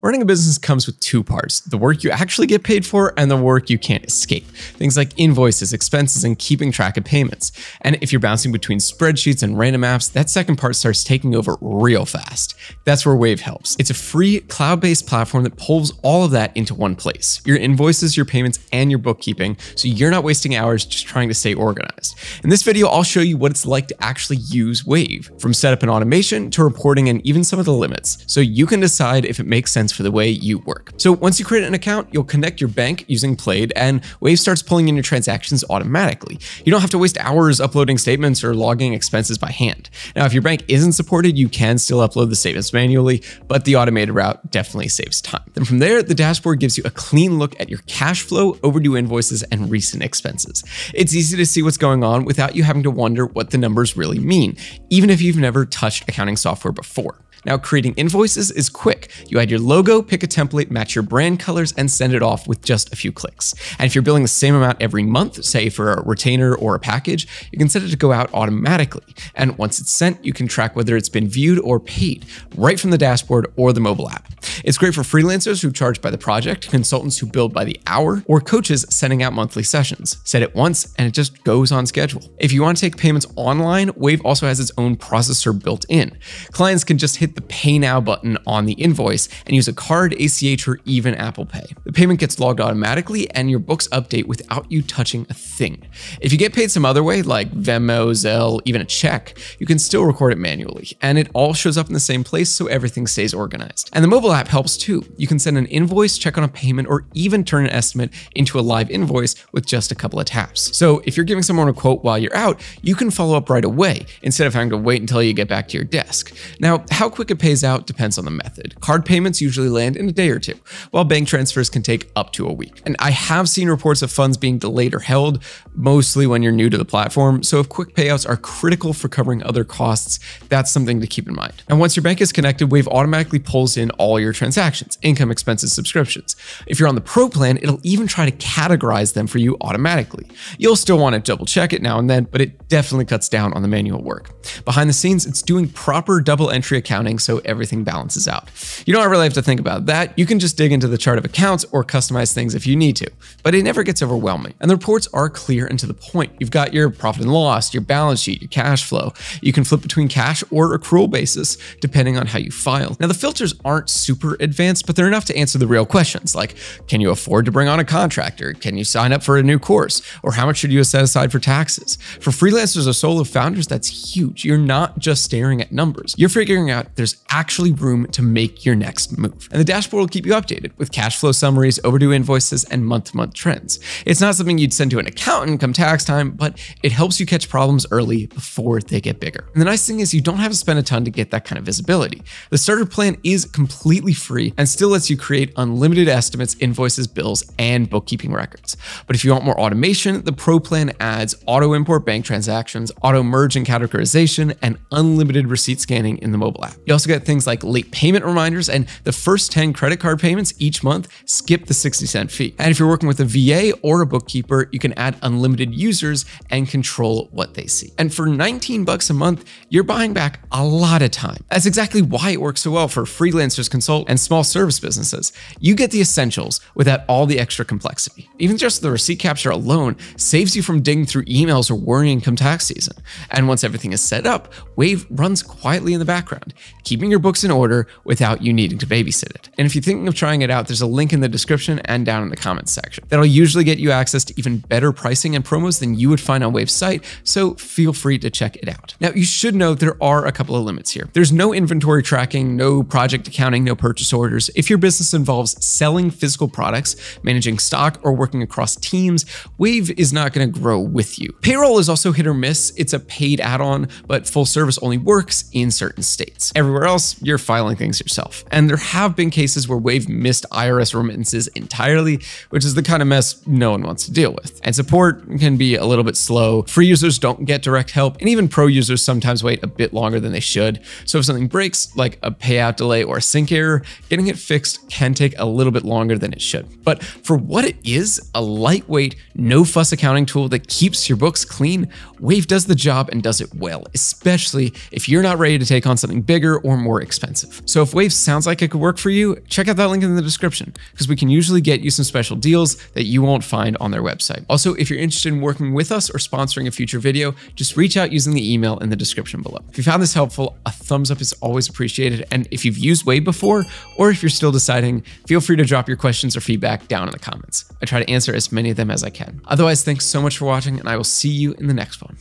Running a business comes with two parts: the work you actually get paid for and the work you can't escape. Things like invoices, expenses, and keeping track of payments. And if you're bouncing between spreadsheets and random apps, that second part starts taking over real fast. That's where Wave helps. It's a free cloud-based platform that pulls all of that into one place: your invoices, your payments, and your bookkeeping, so you're not wasting hours just trying to stay organized. In this video, I'll show you what it's like to actually use Wave, from setup and automation to reporting and even some of the limits, so you can decide if it makes sense for the way you work. So once you create an account, you'll connect your bank using Plaid, and Wave starts pulling in your transactions automatically. You don't have to waste hours uploading statements or logging expenses by hand. Now, if your bank isn't supported, you can still upload the statements manually, but the automated route definitely saves time. Then from there, the dashboard gives you a clean look at your cash flow, overdue invoices, and recent expenses. It's easy to see what's going on without you having to wonder what the numbers really mean, even if you've never touched accounting software before. Now, creating invoices is quick. You add your logo, pick a template, match your brand colors, and send it off with just a few clicks. And if you're billing the same amount every month, say for a retainer or a package, you can set it to go out automatically. And once it's sent, you can track whether it's been viewed or paid right from the dashboard or the mobile app. It's great for freelancers who charge by the project, consultants who bill by the hour, or coaches sending out monthly sessions. Set it once and it just goes on schedule. If you want to take payments online, Wave also has its own processor built in. Clients can just hit the Pay Now button on the invoice and use a card, ACH, or even Apple Pay. The payment gets logged automatically and your books update without you touching a thing. If you get paid some other way, like Venmo, Zelle, even a check, you can still record it manually, and it all shows up in the same place so everything stays organized. And the mobile app helps too. You can send an invoice, check on a payment, or even turn an estimate into a live invoice with just a couple of taps. So if you're giving someone a quote while you're out, you can follow up right away instead of having to wait until you get back to your desk. Now, how quick it pays out depends on the method. Card payments usually land in a day or two, while bank transfers can take up to a week. And I have seen reports of funds being delayed or held, mostly when you're new to the platform, so if quick payouts are critical for covering other costs, that's something to keep in mind. And once your bank is connected, Wave automatically pulls in all your transactions, income, expenses, subscriptions. If you're on the Pro plan, it'll even try to categorize them for you automatically. You'll still want to double check it now and then, but it definitely cuts down on the manual work. Behind the scenes, it's doing proper double entry accounting so everything balances out. You don't really have to think about that. You can just dig into the chart of accounts or customize things if you need to, but it never gets overwhelming. And the reports are clear and to the point. You've got your profit and loss, your balance sheet, your cash flow. You can flip between cash or accrual basis, depending on how you file. Now, the filters aren't super advanced, but they're enough to answer the real questions, like, can you afford to bring on a contractor? Can you sign up for a new course? Or how much should you set aside for taxes? For freelancers or solo founders, that's huge. You're not just staring at numbers. You're figuring out there's actually room to make your next move. And the dashboard will keep you updated with cash flow summaries, overdue invoices, and month-to-month trends. It's not something you'd send to an accountant come tax time, but it helps you catch problems early before they get bigger. And the nice thing is you don't have to spend a ton to get that kind of visibility. The starter plan is completely free and still lets you create unlimited estimates, invoices, bills, and bookkeeping records. But if you want more automation, the Pro plan adds auto import bank transactions, auto merge and categorization, and unlimited receipt scanning in the mobile app. You also get things like late payment reminders, and the first 10 credit card payments each month skip the 60-cent fee. And if you're working with a VA or a bookkeeper, you can add unlimited users and control what they see. And for 19 bucks a month, you're buying back a lot of time. That's exactly why it works so well for freelancers, consultants, and small service businesses. You get the essentials without all the extra complexity. Even just the receipt capture alone saves you from digging through emails or worrying come tax season. And once everything is set up, Wave runs quietly in the background, keeping your books in order without you needing to babysit it. And if you're thinking of trying it out, there's a link in the description and down in the comments section. That'll usually get you access to even better pricing and promos than you would find on Wave's site, so feel free to check it out. Now, you should know there are a couple of limits here. There's no inventory tracking, no project accounting, no purchase orders. If your business involves selling physical products, managing stock, or working across teams, Wave is not going to grow with you. Payroll is also hit or miss. It's a paid add-on, but full service only works in certain states. Everywhere else, you're filing things yourself. And there have been cases where Wave missed IRS remittances entirely, which is the kind of mess no one wants to deal with. And support can be a little bit slow. Free users don't get direct help, and even pro users sometimes wait a bit longer than they should. So if something breaks, like a payout delay or a sync error, getting it fixed can take a little bit longer than it should. But for what it is, a lightweight, no-fuss accounting tool that keeps your books clean, Wave does the job and does it well, especially if you're not ready to take on something bigger or more expensive. So if Wave sounds like it could work for you, check out that link in the description, because we can usually get you some special deals that you won't find on their website. Also, if you're interested in working with us or sponsoring a future video, just reach out using the email in the description below. If you found this helpful, a thumbs up is always appreciated. And if you've used Wave before, or if you're still deciding, feel free to drop your questions or feedback down in the comments. I try to answer as many of them as I can. Otherwise, thanks so much for watching, and I will see you in the next one.